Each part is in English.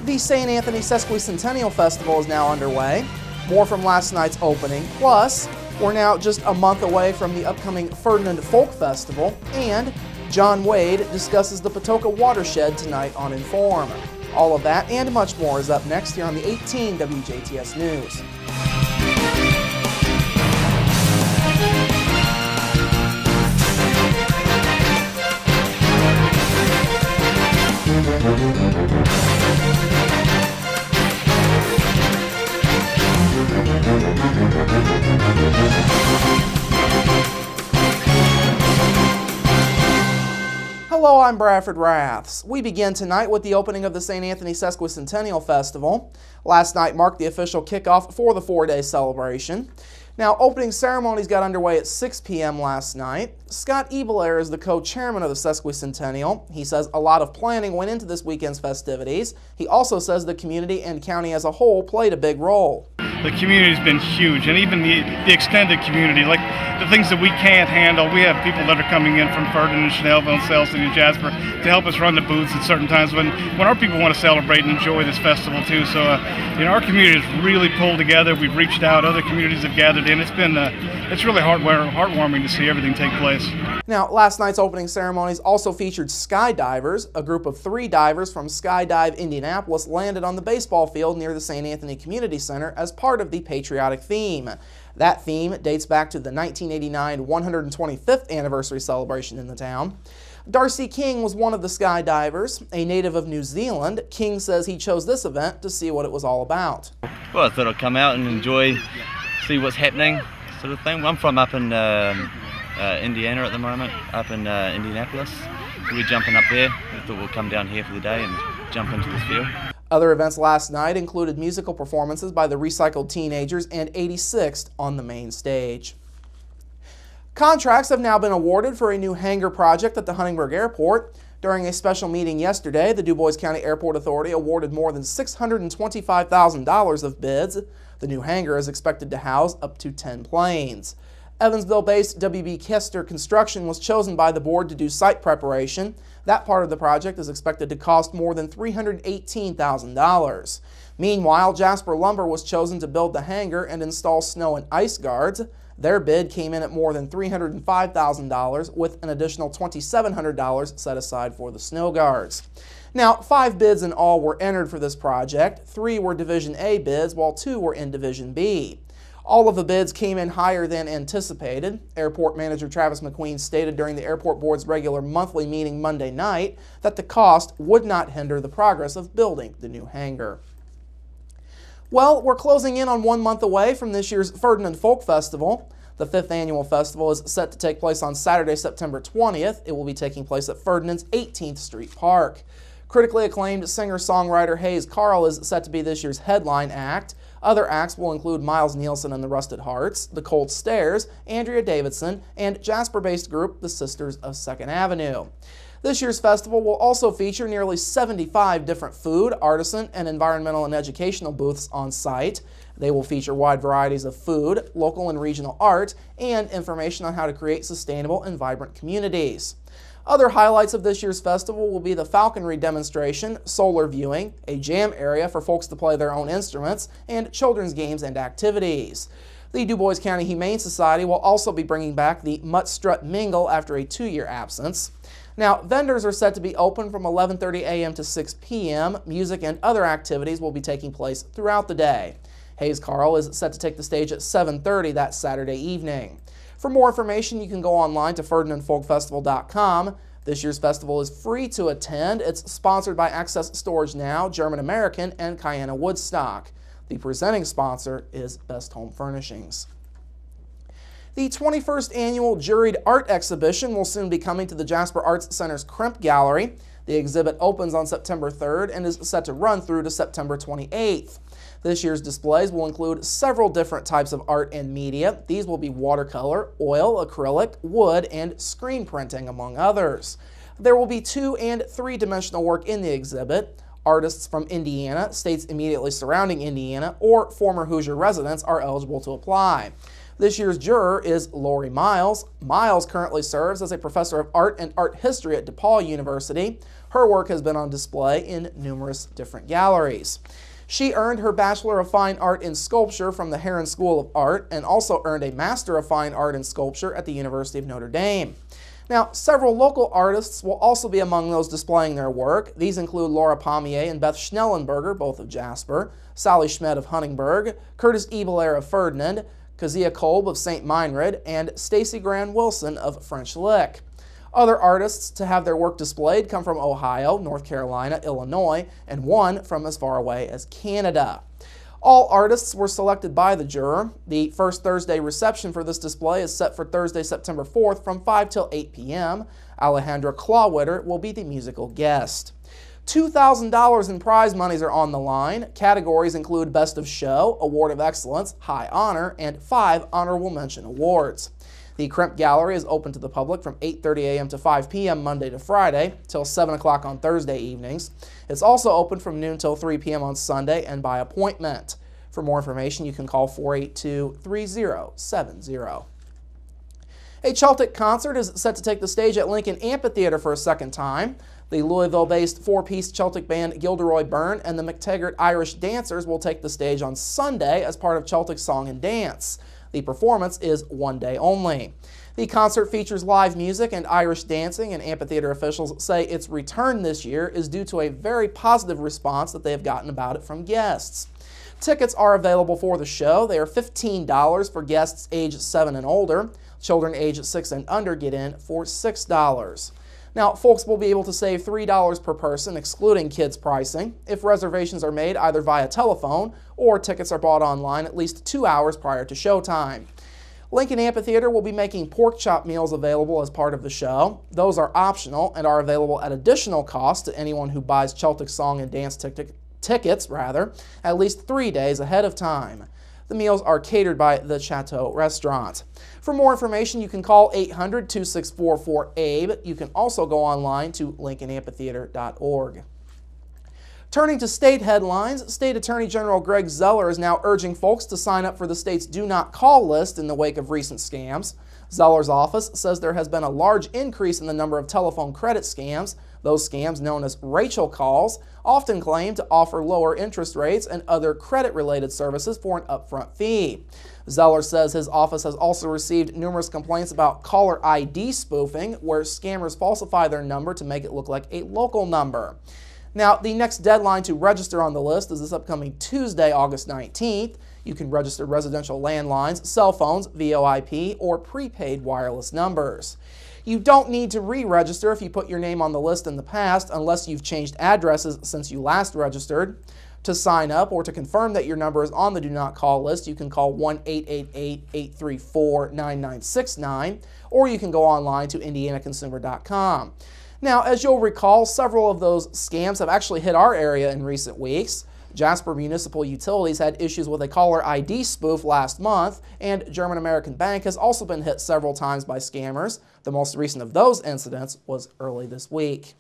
The St. Anthony Sesquicentennial Festival is now underway. More from last night's opening. Plus, we're now just a month away from the upcoming Ferdinand Folk Festival, and John Wade discusses the Patoka watershed tonight on Inform. All of that and much more is up next here on the 18 WJTS News. Hello, I'm Bradford Raths. We begin tonight with the opening of the St. Anthony Sesquicentennial Festival. Last night marked the official kickoff for the four-day celebration. Now, opening ceremonies got underway at 6 p.m. last night. Scott Ebelair is the co-chairman of the Sesquicentennial. He says a lot of planning went into this weekend's festivities. He also says the community and county as a whole played a big role. The community's been huge, and even the extended community, like the things that we can't handle. We have people that are coming in from Ferdinand, Chanelville, Selston, and Jasper to help us run the booths at certain times when our people want to celebrate and enjoy this festival too. So, our community has really pulled together. We've reached out. Other communities have gathered in. It's really heartwarming to see everything take place. Now, last night's opening ceremonies also featured skydivers. A group of 3 divers from Skydive Indianapolis landed on the baseball field near the St. Anthony Community Center as part of the patriotic theme. That theme dates back to the 1989 125th anniversary celebration in the town. Darcy King was one of the skydivers. A native of New Zealand, King says he chose this event to see what it was all about. Well, I thought I'd come out and enjoy, see what's happening, sort of thing. I'm from up in Indiana at the moment, up in Indianapolis. So we're jumping up there. We thought we'll come down here for the day and jump into this field. Other events last night included musical performances by the Recycled Teenagers and 86th on the main stage. Contracts have now been awarded for a new hangar project at the Huntingburg Airport. During a special meeting yesterday, the DuBois County Airport Authority awarded more than $625,000 of bids. The new hangar is expected to house up to 10 planes. Evansville-based WB Kester Construction was chosen by the board to do site preparation. That part of the project is expected to cost more than $318,000. Meanwhile, Jasper Lumber was chosen to build the hangar and install snow and ice guards. Their bid came in at more than $305,000, with an additional $2,700 set aside for the snow guards. Now, 5 bids in all were entered for this project. 3 were Division A bids, while 2 were in Division B. All of the bids came in higher than anticipated. Airport Manager Travis McQueen stated during the Airport Board's regular monthly meeting Monday night that the cost would not hinder the progress of building the new hangar. Well, we're closing in on 1 month away from this year's Ferdinand Folk Festival. The 5th annual festival is set to take place on Saturday, September 20th. It will be taking place at Ferdinand's 18th Street Park. Critically acclaimed singer-songwriter Hayes Carl is set to be this year's headline act. Other acts will include Miles Nielsen and the Rusted Hearts, the Cold Stairs, Andrea Davidson, and Jasper-based group the Sisters of 2nd Avenue. This year's festival will also feature nearly 75 different food, artisan, and environmental and educational booths on site. They will feature wide varieties of food, local and regional art, and information on how to create sustainable and vibrant communities. Other highlights of this year's festival will be the falconry demonstration, solar viewing, a jam area for folks to play their own instruments, and children's games and activities. The DuBois County Humane Society will also be bringing back the Mutt Strut Mingle after a 2-year absence. Now, vendors are set to be open from 11:30 a.m. to 6 p.m. Music and other activities will be taking place throughout the day. Hayes Carl is set to take the stage at 7:30 that Saturday evening. For more information, you can go online to FerdinandFolkFestival.com. This year's festival is free to attend. It's sponsored by Access Storage Now, German American, and Kiana Woodstock. The presenting sponsor is Best Home Furnishings. The 21st annual Juried Art Exhibition will soon be coming to the Jasper Arts Center's Crimp Gallery. The exhibit opens on September 3rd and is set to run through to September 28th. This year's displays will include several different types of art and media. These will be watercolor, oil, acrylic, wood, and screen printing, among others. There will be 2- and 3-dimensional work in the exhibit. Artists from Indiana, states immediately surrounding Indiana, or former Hoosier residents are eligible to apply. This year's juror is Lori Miles. Miles currently serves as a professor of art and art history at DePaul University. Her work has been on display in numerous different galleries. She earned her Bachelor of Fine Art in Sculpture from the Heron School of Art and also earned a Master of Fine Art in Sculpture at the University of Notre Dame. Now, several local artists will also be among those displaying their work. These include Laura Pommier and Beth Schnellenberger, both of Jasper, Sally Schmidt of Huntingburg, Curtis Ebelair of Ferdinand, Kezia Kolb of St. Meinrad, and Stacy Gran Wilson of French Lick. Other artists to have their work displayed come from Ohio, North Carolina, Illinois, and one from as far away as Canada. All artists were selected by the juror. The first Thursday reception for this display is set for Thursday, September 4th from 5 till 8 p.m. Alejandra Clawwitter will be the musical guest. $2,000 in prize monies are on the line. Categories include Best of Show, Award of Excellence, High Honor, and 5 Honorable Mention Awards. The Crimp Gallery is open to the public from 8:30 a.m. to 5 p.m. Monday to Friday, till 7 o'clock on Thursday evenings. It's also open from noon till 3 p.m. on Sunday and by appointment. For more information, you can call 482-3070. A Celtic concert is set to take the stage at Lincoln Amphitheater for a second time. The Louisville-based four-piece Celtic band Gilderoy Byrne and the McTaggart Irish Dancers will take the stage on Sunday as part of Celtic Song and Dance. The performance is one day only. The concert features live music and Irish dancing, and amphitheater officials say its return this year is due to a very positive response that they have gotten about it from guests. Tickets are available for the show. They are $15 for guests aged 7 and older. Children aged 6 and under get in for $6. Now, folks will be able to save $3 per person, excluding kids pricing, if reservations are made either via telephone or tickets are bought online at least 2 hours prior to showtime. Lincoln Amphitheater will be making pork chop meals available as part of the show. Those are optional and are available at additional cost to anyone who buys Celtic Song and Dance tickets at least 3 days ahead of time. The meals are catered by the Chateau Restaurant. For more information, you can call 800-264-4ABE. You can also go online to lincolnamphitheater.org. Turning to state headlines, State Attorney General Greg Zeller is now urging folks to sign up for the state's Do Not Call list in the wake of recent scams. Zeller's office says there has been a large increase in the number of telephone credit scams. Those scams, known as Rachel calls, often claim to offer lower interest rates and other credit-related services for an upfront fee. Zeller says his office has also received numerous complaints about caller ID spoofing, where scammers falsify their number to make it look like a local number. Now, the next deadline to register on the list is this upcoming Tuesday, August 19th. You can register residential landlines, cell phones, VoIP, or prepaid wireless numbers. You don't need to re-register if you put your name on the list in the past, unless you've changed addresses since you last registered. To sign up or to confirm that your number is on the Do Not Call list, you can call 1-888-834-9969, or you can go online to indianaconsumer.com. Now, as you'll recall, several of those scams have actually hit our area in recent weeks. Jasper Municipal Utilities had issues with a caller ID spoof last month, and German American Bank has also been hit several times by scammers. The most recent of those incidents was early this week.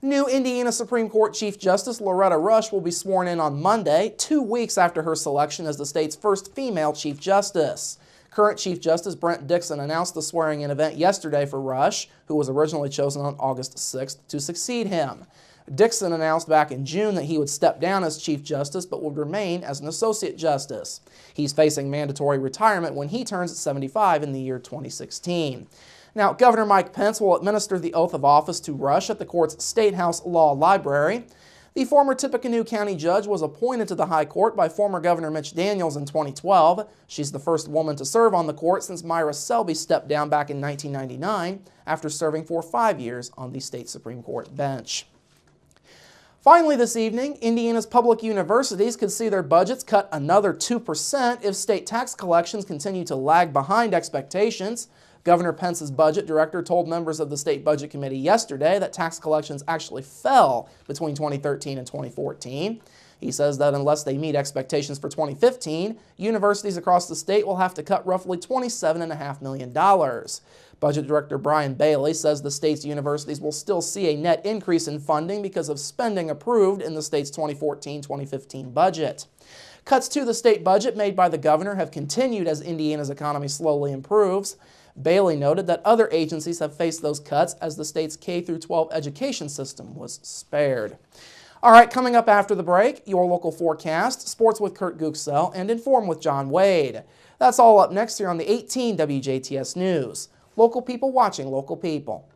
New Indiana Supreme Court Chief Justice Loretta Rush will be sworn in on Monday, 2 weeks after her selection as the state's first female Chief Justice. Current Chief Justice Brent Dixon announced the swearing-in event yesterday for Rush, who was originally chosen on August 6th to succeed him. Dixon announced back in June that he would step down as Chief Justice but would remain as an Associate Justice. He's facing mandatory retirement when he turns 75 in the year 2016. Now, Governor Mike Pence will administer the oath of office to Rush at the court's State House Law Library. The former Tippecanoe County judge was appointed to the High Court by former Governor Mitch Daniels in 2012. She's the first woman to serve on the court since Myra Selby stepped down back in 1999 after serving for 5 years on the state Supreme Court bench. Finally this evening, Indiana's public universities could see their budgets cut another 2% if state tax collections continue to lag behind expectations. Governor Pence's budget director told members of the State Budget Committee yesterday that tax collections actually fell between 2013 and 2014. He says that unless they meet expectations for 2015, universities across the state will have to cut roughly $27.5 million. Budget Director Brian Bailey says the state's universities will still see a net increase in funding because of spending approved in the state's 2014-2015 budget. Cuts to the state budget made by the governor have continued as Indiana's economy slowly improves. Bailey noted that other agencies have faced those cuts as the state's K-12 education system was spared. All right, coming up after the break, your local forecast, sports with Kurt Gooksell, and Inform with John Wade. That's all up next here on the 18 WJTS News. Local people watching local people.